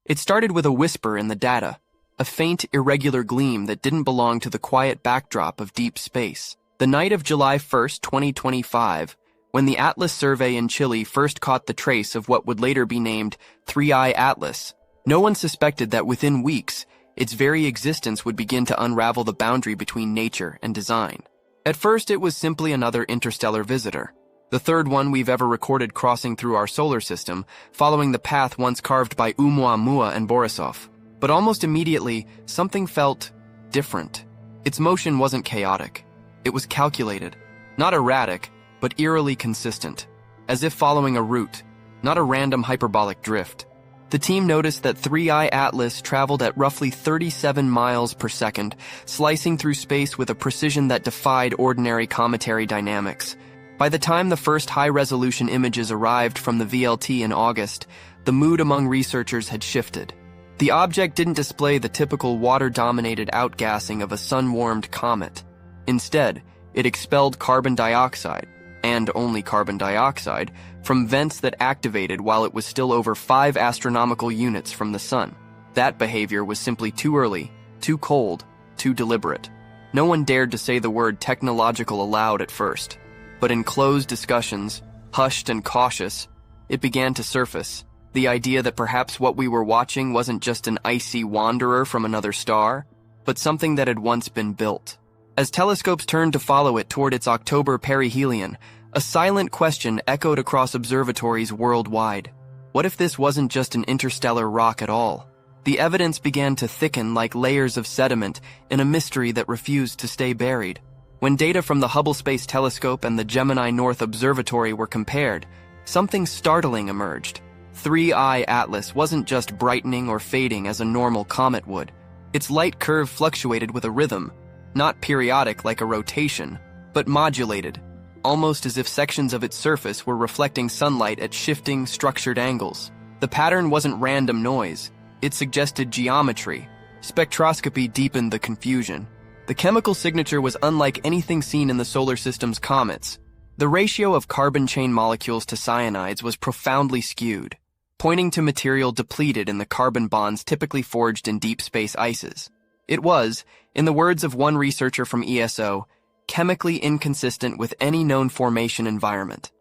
It started with a whisper in the data, a faint, irregular gleam that didn't belong to the quiet backdrop of deep space. The night of July 1st, 2025, when the Atlas survey in Chile first caught the trace of what would later be named 3I Atlas, no one suspected that within weeks, its very existence would begin to unravel the boundary between nature and design. At first, it was simply another interstellar visitor, the third one we've ever recorded crossing through our solar system, following the path once carved by Oumuamua and Borisov. But almost immediately, something felt different. Its motion wasn't chaotic. It was calculated, not erratic, but eerily consistent, as if following a route, not a random hyperbolic drift. The team noticed that 3I Atlas traveled at roughly 37 miles per second, slicing through space with a precision that defied ordinary cometary dynamics. By the time the first high-resolution images arrived from the VLT in August, the mood among researchers had shifted. The object didn't display the typical water-dominated outgassing of a sun-warmed comet. Instead, it expelled carbon dioxide, and only carbon dioxide, from vents that activated while it was still over 5 astronomical units from the sun. That behavior was simply too early, too cold, too deliberate. No one dared to say the word technological aloud at first, but in closed discussions, hushed and cautious, it began to surface. The idea that perhaps what we were watching wasn't just an icy wanderer from another star, but something that had once been built. As telescopes turned to follow it toward its October perihelion, a silent question echoed across observatories worldwide. What if this wasn't just an interstellar rock at all? The evidence began to thicken like layers of sediment in a mystery that refused to stay buried. When data from the Hubble Space Telescope and the Gemini North Observatory were compared, something startling emerged. 3I Atlas wasn't just brightening or fading as a normal comet would. Its light curve fluctuated with a rhythm, not periodic like a rotation, but modulated, almost as if sections of its surface were reflecting sunlight at shifting, structured angles. The pattern wasn't random noise. It suggested geometry. Spectroscopy deepened the confusion. The chemical signature was unlike anything seen in the solar system's comets. The ratio of carbon chain molecules to cyanides was profoundly skewed, pointing to material depleted in the carbon bonds typically forged in deep space ices. It was, in the words of one researcher from ESO, chemically inconsistent with any known formation environment.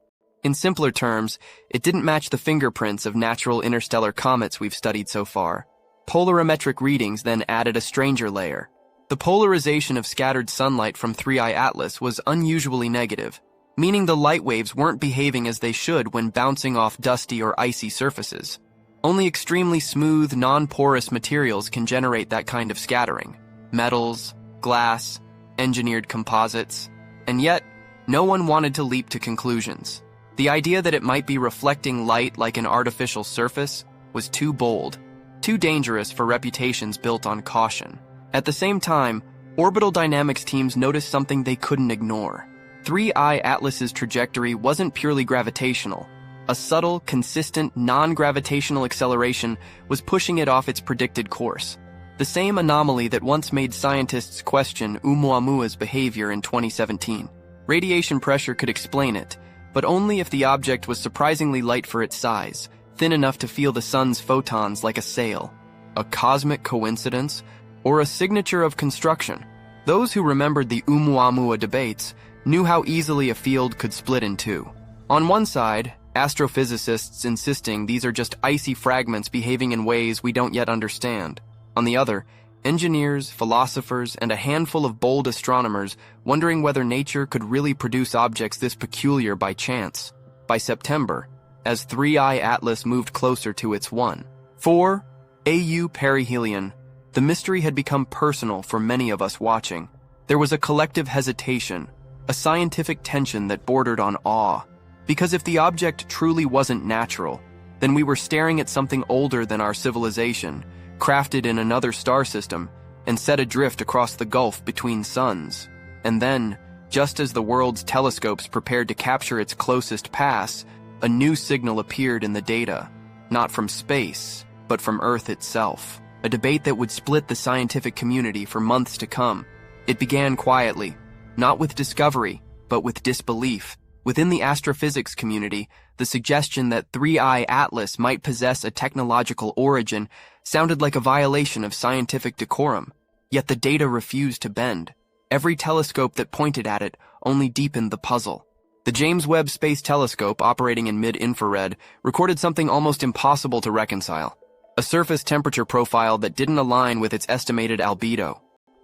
In simpler terms, it didn't match the fingerprints of natural interstellar comets we've studied so far. Polarimetric readings then added a stranger layer. The polarization of scattered sunlight from 3I Atlas was unusually negative, meaning the light waves weren't behaving as they should when bouncing off dusty or icy surfaces. Only extremely smooth, non-porous materials can generate that kind of scattering. Metals, glass, engineered composites. And yet, no one wanted to leap to conclusions. The idea that it might be reflecting light like an artificial surface was too bold, too dangerous for reputations built on caution. At the same time, orbital dynamics teams noticed something they couldn't ignore. 3I Atlas's trajectory wasn't purely gravitational. A subtle, consistent, non-gravitational acceleration was pushing it off its predicted course. The same anomaly that once made scientists question Oumuamua's behavior in 2017. Radiation pressure could explain it, but only if the object was surprisingly light for its size, thin enough to feel the sun's photons like a sail. A cosmic coincidence, or a signature of construction? Those who remembered the Oumuamua debates knew how easily a field could split in two. On one side, astrophysicists insisting these are just icy fragments behaving in ways we don't yet understand. On the other, engineers, philosophers, and a handful of bold astronomers wondering whether nature could really produce objects this peculiar by chance. By September, as 3I Atlas moved closer to its 1.4 AU perihelion, the mystery had become personal for many of us watching. There was a collective hesitation, a scientific tension that bordered on awe. Because if the object truly wasn't natural, then we were staring at something older than our civilization, crafted in another star system, and set adrift across the gulf between suns. And then, just as the world's telescopes prepared to capture its closest pass, a new signal appeared in the data, not from space, but from Earth itself. A debate that would split the scientific community for months to come. It began quietly, not with discovery, but with disbelief. Within the astrophysics community, the suggestion that 3I Atlas might possess a technological origin sounded like a violation of scientific decorum, yet the data refused to bend. Every telescope that pointed at it only deepened the puzzle. The James Webb Space Telescope, operating in mid-infrared, recorded something almost impossible to reconcile: a surface temperature profile that didn't align with its estimated albedo.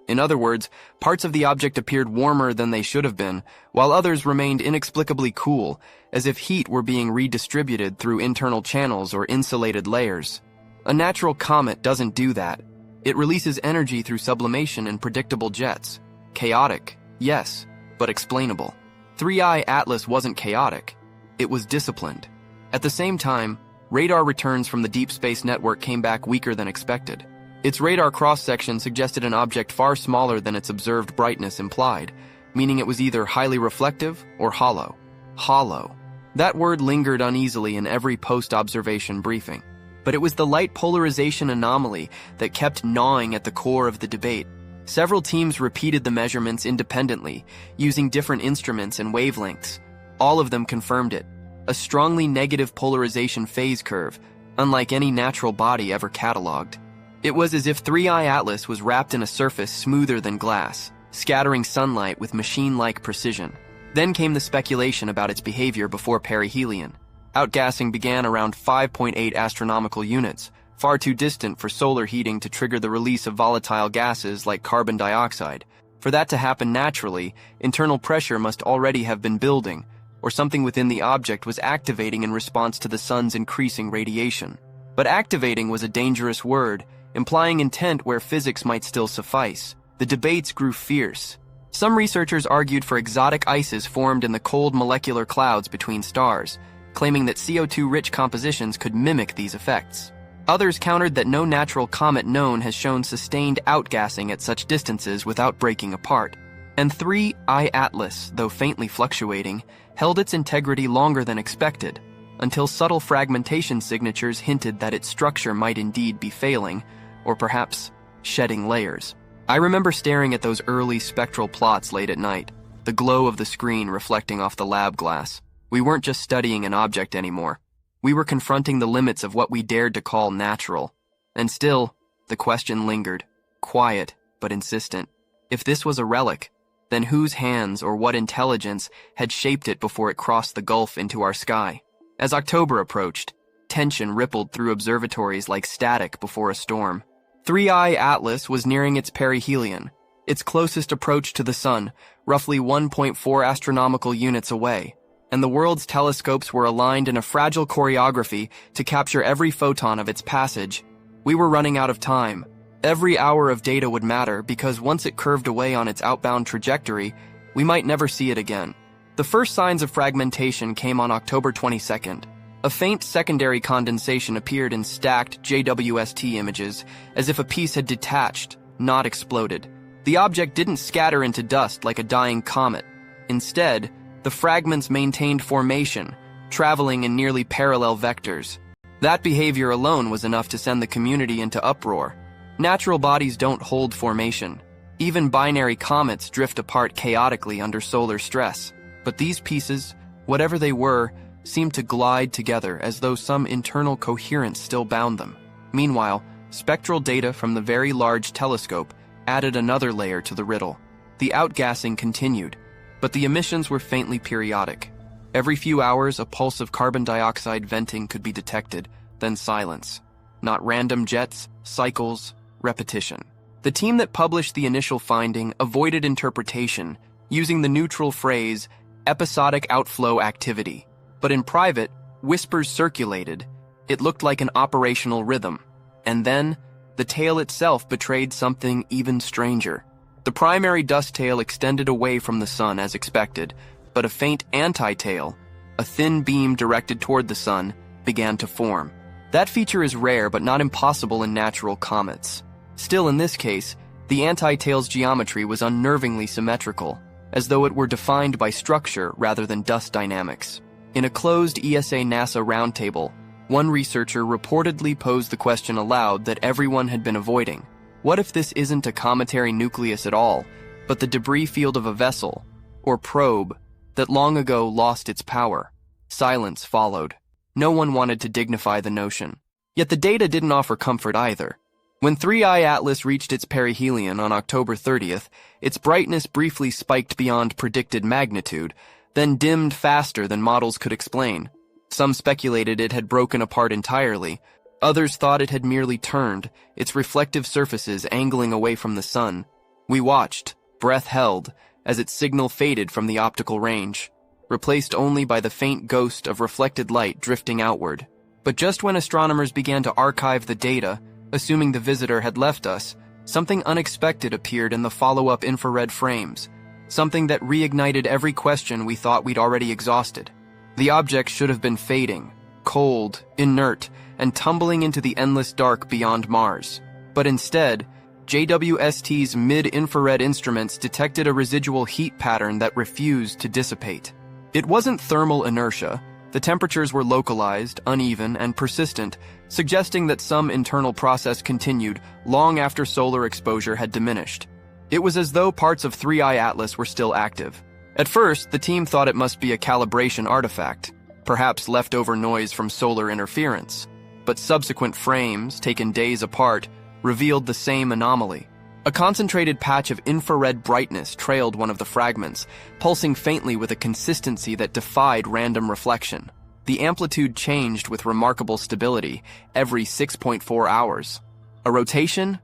In other words, parts of the object appeared warmer than they should have been, while others remained inexplicably cool, as if heat were being redistributed through internal channels or insulated layers. A natural comet doesn't do that. It releases energy through sublimation in predictable jets. Chaotic, yes, but explainable. 3I Atlas wasn't chaotic. It was disciplined. At the same time, radar returns from the Deep Space Network came back weaker than expected. Its radar cross-section suggested an object far smaller than its observed brightness implied, meaning it was either highly reflective or hollow. Hollow. That word lingered uneasily in every post-observation briefing. But it was the light polarization anomaly that kept gnawing at the core of the debate. Several teams repeated the measurements independently, using different instruments and wavelengths. All of them confirmed it. A strongly negative polarization phase curve, unlike any natural body ever catalogued. It was as if 3I Atlas was wrapped in a surface smoother than glass, scattering sunlight with machine-like precision. Then came the speculation about its behavior before perihelion. Outgassing began around 5.8 astronomical units, far too distant for solar heating to trigger the release of volatile gases like carbon dioxide. For that to happen naturally, internal pressure must already have been building, or something within the object was activating in response to the sun's increasing radiation. But activating was a dangerous word, implying intent where physics might still suffice. The debates grew fierce. Some researchers argued for exotic ices formed in the cold molecular clouds between stars, claiming that CO2-rich compositions could mimic these effects. Others countered that no natural comet known has shown sustained outgassing at such distances without breaking apart. And 3I Atlas, though faintly fluctuating, held its integrity longer than expected, until subtle fragmentation signatures hinted that its structure might indeed be failing, or perhaps shedding layers. I remember staring at those early spectral plots late at night, the glow of the screen reflecting off the lab glass. We weren't just studying an object anymore. We were confronting the limits of what we dared to call natural. And still, the question lingered, quiet but insistent. If this was a relic, then whose hands or what intelligence had shaped it before it crossed the gulf into our sky? As October approached, tension rippled through observatories like static before a storm. 3I Atlas was nearing its perihelion, its closest approach to the sun, roughly 1.4 astronomical units away, and the world's telescopes were aligned in a fragile choreography to capture every photon of its passage. We were running out of time. Every hour of data would matter because once it curved away on its outbound trajectory, we might never see it again. The first signs of fragmentation came on October 22nd. A faint secondary condensation appeared in stacked JWST images, as if a piece had detached, not exploded. The object didn't scatter into dust like a dying comet. Instead, the fragments maintained formation, traveling in nearly parallel vectors. That behavior alone was enough to send the community into uproar. Natural bodies don't hold formation. Even binary comets drift apart chaotically under solar stress. But these pieces, whatever they were, seemed to glide together as though some internal coherence still bound them. Meanwhile, spectral data from the Very Large Telescope added another layer to the riddle. The outgassing continued, but the emissions were faintly periodic. Every few hours, a pulse of carbon dioxide venting could be detected, then silence. Not random jets, cycles, repetition. The team that published the initial finding avoided interpretation, using the neutral phrase, episodic outflow activity. But in private, whispers circulated. It looked like an operational rhythm. And then, the tail itself betrayed something even stranger. The primary dust tail extended away from the sun as expected, but a faint anti-tail, a thin beam directed toward the sun, began to form. That feature is rare but not impossible in natural comets. Still, in this case, the anti-tail's geometry was unnervingly symmetrical, as though it were defined by structure rather than dust dynamics. In a closed ESA-NASA roundtable, one researcher reportedly posed the question aloud that everyone had been avoiding. What if this isn't a cometary nucleus at all, but the debris field of a vessel, or probe, that long ago lost its power. Silence followed. No one wanted to dignify the notion. Yet the data didn't offer comfort either. When 3I Atlas reached its perihelion on October 30th, its brightness briefly spiked beyond predicted magnitude, then dimmed faster than models could explain. Some speculated it had broken apart entirely. Others thought it had merely turned, its reflective surfaces angling away from the sun. We watched, breath held, as its signal faded from the optical range, replaced only by the faint ghost of reflected light drifting outward. But just when astronomers began to archive the data, assuming the visitor had left us, something unexpected appeared in the follow-up infrared frames, something that reignited every question we thought we'd already exhausted. The object should have been fading, cold, inert, and tumbling into the endless dark beyond Mars. But instead, JWST's mid-infrared instruments detected a residual heat pattern that refused to dissipate. It wasn't thermal inertia. The temperatures were localized, uneven, and persistent, suggesting that some internal process continued long after solar exposure had diminished. It was as though parts of 3I Atlas were still active. At first, the team thought it must be a calibration artifact, perhaps leftover noise from solar interference. But subsequent frames, taken days apart, revealed the same anomaly. A concentrated patch of infrared brightness trailed one of the fragments, pulsing faintly with a consistency that defied random reflection. The amplitude changed with remarkable stability every 6.4 hours. A rotation?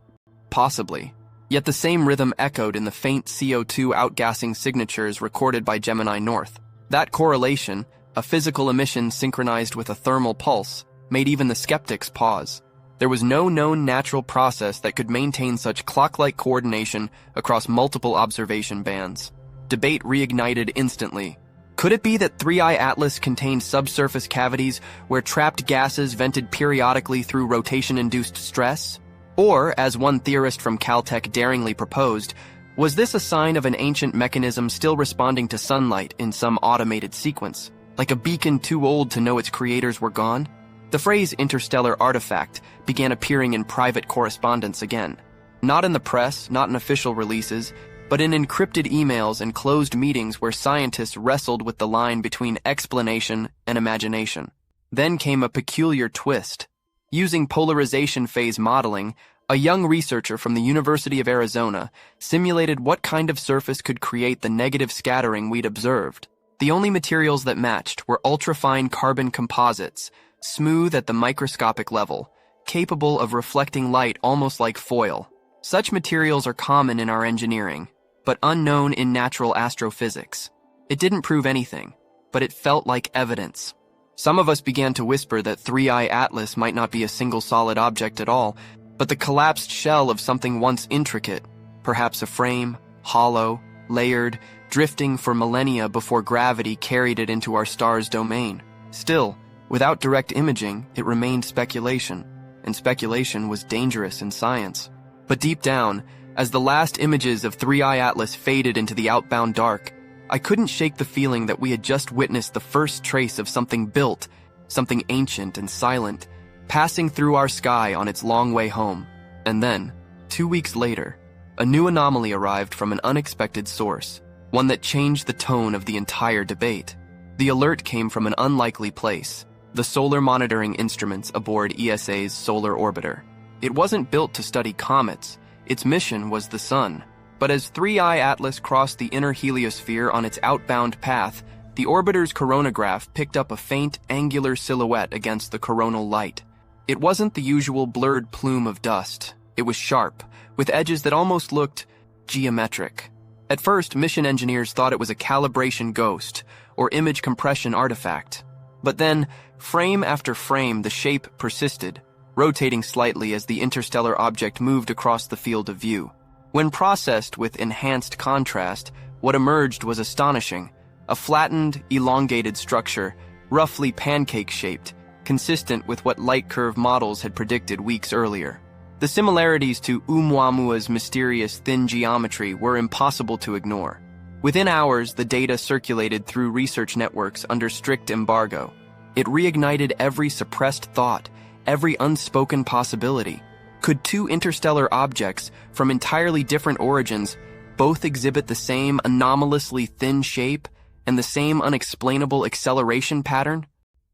Possibly. Yet the same rhythm echoed in the faint CO2 outgassing signatures recorded by Gemini North. That correlation, a physical emission synchronized with a thermal pulse, made even the skeptics pause. There was no known natural process that could maintain such clock-like coordination across multiple observation bands. Debate reignited instantly. Could it be that 3I Atlas contained subsurface cavities where trapped gases vented periodically through rotation-induced stress? Or, as one theorist from Caltech daringly proposed, was this a sign of an ancient mechanism still responding to sunlight in some automated sequence, like a beacon too old to know its creators were gone? The phrase interstellar artifact began appearing in private correspondence again. Not in the press, not in official releases, but in encrypted emails and closed meetings where scientists wrestled with the line between explanation and imagination. Then came a peculiar twist. Using polarization phase modeling, a young researcher from the University of Arizona simulated what kind of surface could create the negative scattering we'd observed. The only materials that matched were ultrafine carbon composites, smooth at the microscopic level, capable of reflecting light almost like foil. Such materials are common in our engineering, but unknown in natural astrophysics. It didn't prove anything, but it felt like evidence. Some of us began to whisper that 3I Atlas might not be a single solid object at all, but the collapsed shell of something once intricate, perhaps a frame, hollow, layered, drifting for millennia before gravity carried it into our star's domain. Still, without direct imaging, it remained speculation, and speculation was dangerous in science. But deep down, as the last images of 3I Atlas faded into the outbound dark, I couldn't shake the feeling that we had just witnessed the first trace of something built, something ancient and silent, passing through our sky on its long way home. And then, 2 weeks later, a new anomaly arrived from an unexpected source, one that changed the tone of the entire debate. The alert came from an unlikely place, the solar monitoring instruments aboard ESA's solar orbiter. It wasn't built to study comets. Its mission was the sun. But as 3I Atlas crossed the inner heliosphere on its outbound path, the orbiter's coronagraph picked up a faint, angular silhouette against the coronal light. It wasn't the usual blurred plume of dust. It was sharp, with edges that almost looked geometric. At first, mission engineers thought it was a calibration ghost or image compression artifact. But then, frame after frame, the shape persisted, rotating slightly as the interstellar object moved across the field of view. When processed with enhanced contrast, what emerged was astonishing. A flattened, elongated structure, roughly pancake-shaped, consistent with what light curve models had predicted weeks earlier. The similarities to Oumuamua's mysterious thin geometry were impossible to ignore. Within hours, the data circulated through research networks under strict embargo. It reignited every suppressed thought, every unspoken possibility. Could two interstellar objects from entirely different origins both exhibit the same anomalously thin shape And the same unexplainable acceleration pattern?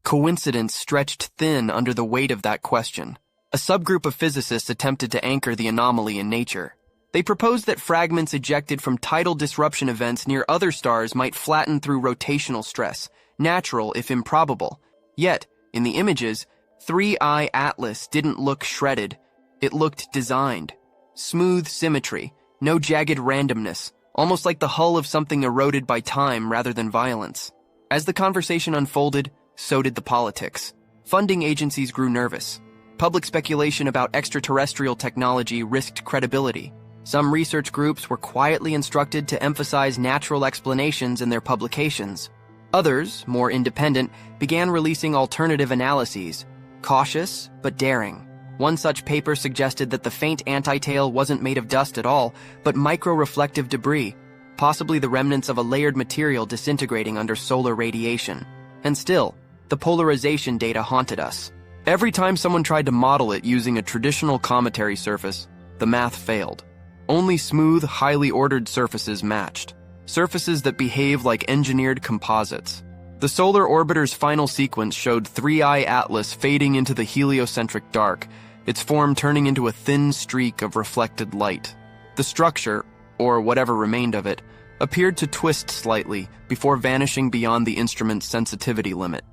Coincidence stretched thin under the weight of that question. A subgroup of physicists attempted to anchor the anomaly in nature. They proposed that fragments ejected from tidal disruption events near other stars might flatten through rotational stress, natural if improbable. Yet, in the images, 3I Atlas didn't look shredded. It looked designed. Smooth symmetry, no jagged randomness, almost like the hull of something eroded by time rather than violence. As the conversation unfolded, so did the politics. Funding agencies grew nervous. Public speculation about extraterrestrial technology risked credibility. Some research groups were quietly instructed to emphasize natural explanations in their publications. Others, more independent, began releasing alternative analyses, cautious but daring. One such paper suggested that the faint antitail wasn't made of dust at all, but micro-reflective debris, possibly the remnants of a layered material disintegrating under solar radiation. And still, the polarization data haunted us. Every time someone tried to model it using a traditional cometary surface, the math failed. Only smooth, highly ordered surfaces matched. Surfaces that behave like engineered composites. The solar orbiter's final sequence showed 3I Atlas fading into the heliocentric dark, its form turning into a thin streak of reflected light. The structure, or whatever remained of it, appeared to twist slightly before vanishing beyond the instrument's sensitivity limit.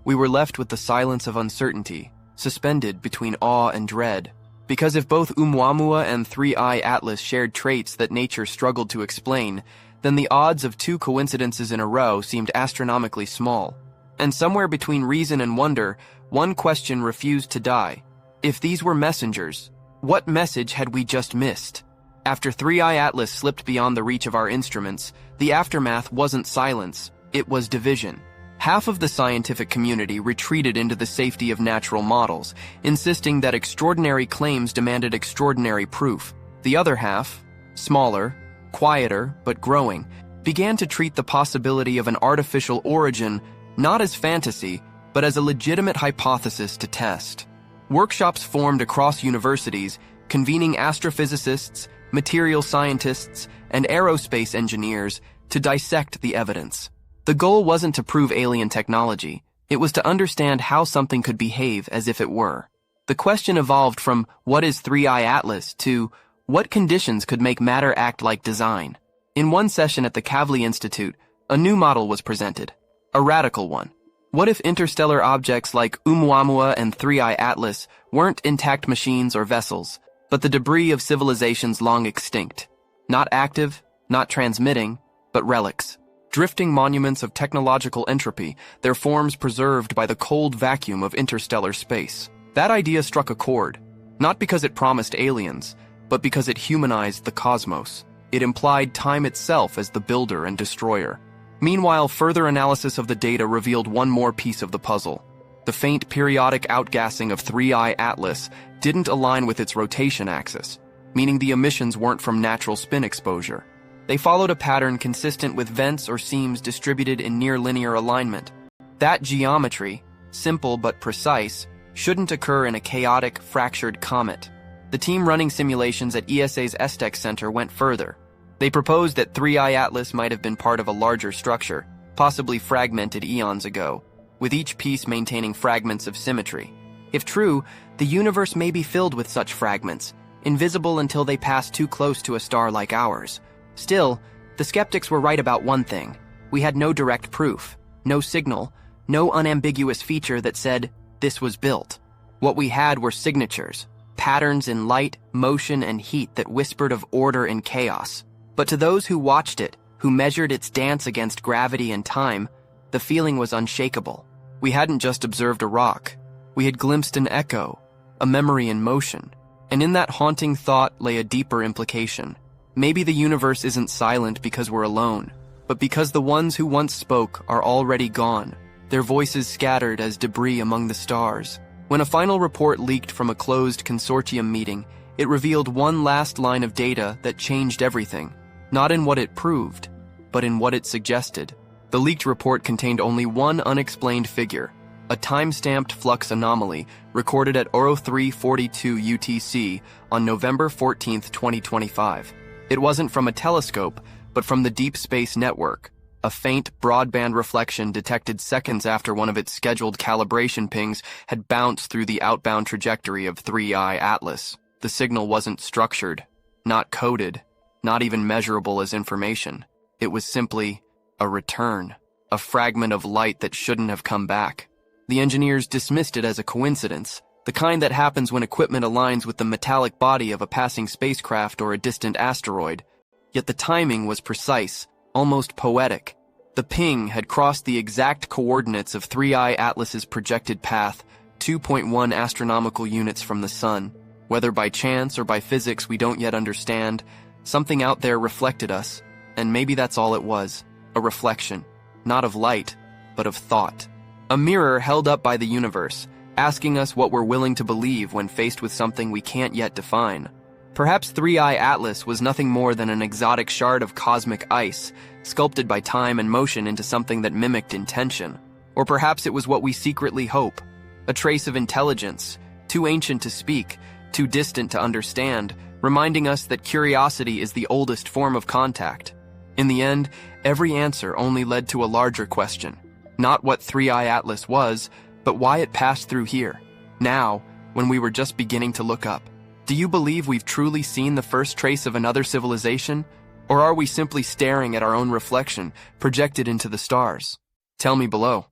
We were left with the silence of uncertainty, suspended between awe and dread. Because if both Oumuamua and 3I Atlas shared traits that nature struggled to explain, then the odds of two coincidences in a row seemed astronomically small. And somewhere between reason and wonder, one question refused to die. If these were messengers, what message had we just missed? After 3I Atlas slipped beyond the reach of our instruments, the aftermath wasn't silence, it was division. Half of the scientific community retreated into the safety of natural models, insisting that extraordinary claims demanded extraordinary proof. The other half, smaller, quieter, but growing, began to treat the possibility of an artificial origin not as fantasy, but as a legitimate hypothesis to test. Workshops formed across universities, convening astrophysicists, material scientists, and aerospace engineers to dissect the evidence. The goal wasn't to prove alien technology, it was to understand how something could behave as if it were. The question evolved from what is 3I Atlas to what conditions could make matter act like design. In one session at the Kavli Institute, a new model was presented, a radical one. What if interstellar objects like Oumuamua and 3I Atlas weren't intact machines or vessels, but the debris of civilizations long extinct? Not active, not transmitting, but relics. Drifting monuments of technological entropy, their forms preserved by the cold vacuum of interstellar space. That idea struck a chord, not because it promised aliens, but because it humanized the cosmos. It implied time itself as the builder and destroyer. Meanwhile, further analysis of the data revealed one more piece of the puzzle. The faint periodic outgassing of 3I Atlas didn't align with its rotation axis, meaning the emissions weren't from natural spin exposure. They followed a pattern consistent with vents or seams distributed in near-linear alignment. That geometry, simple but precise, shouldn't occur in a chaotic, fractured comet. The team running simulations at ESA's ESTEC Center went further. They proposed that 3I Atlas might have been part of a larger structure, possibly fragmented eons ago, with each piece maintaining fragments of symmetry. If true, the universe may be filled with such fragments, invisible until they pass too close to a star like ours. Still, the skeptics were right about one thing. We had no direct proof, no signal, no unambiguous feature that said, this was built. What we had were signatures, patterns in light, motion, and heat that whispered of order and chaos. But to those who watched it, who measured its dance against gravity and time, the feeling was unshakable. We hadn't just observed a rock. We had glimpsed an echo, a memory in motion. And in that haunting thought lay a deeper implication. Maybe the universe isn't silent because we're alone, but because the ones who once spoke are already gone, their voices scattered as debris among the stars. When a final report leaked from a closed consortium meeting, it revealed one last line of data that changed everything, not in what it proved, but in what it suggested. The leaked report contained only one unexplained figure, a time-stamped flux anomaly recorded at 0342 UTC on November 14, 2025. It wasn't from a telescope, but from the Deep Space Network, A faint, broadband reflection detected seconds after one of its scheduled calibration pings had bounced through the outbound trajectory of 3I Atlas. The signal wasn't structured, not coded, not even measurable as information. It was simply a return, a fragment of light that shouldn't have come back. The engineers dismissed it as a coincidence, the kind that happens when equipment aligns with the metallic body of a passing spacecraft or a distant asteroid. Yet the timing was precise, almost poetic. The ping had crossed the exact coordinates of 3I Atlas's projected path, 2.1 astronomical units from the sun. Whether by chance or by physics we don't yet understand, something out there reflected us, and maybe that's all it was, a reflection, not of light, but of thought. A mirror held up by the universe, asking us what we're willing to believe when faced with something we can't yet define. Perhaps 3I Atlas was nothing more than an exotic shard of cosmic ice, sculpted by time and motion into something that mimicked intention. Or perhaps it was what we secretly hope, a trace of intelligence, too ancient to speak, too distant to understand, reminding us that curiosity is the oldest form of contact. In the end, every answer only led to a larger question. Not what 3I Atlas was, but why it passed through here, now, when we were just beginning to look up. Do you believe we've truly seen the first trace of another civilization? Or are we simply staring at our own reflection, projected into the stars? Tell me below.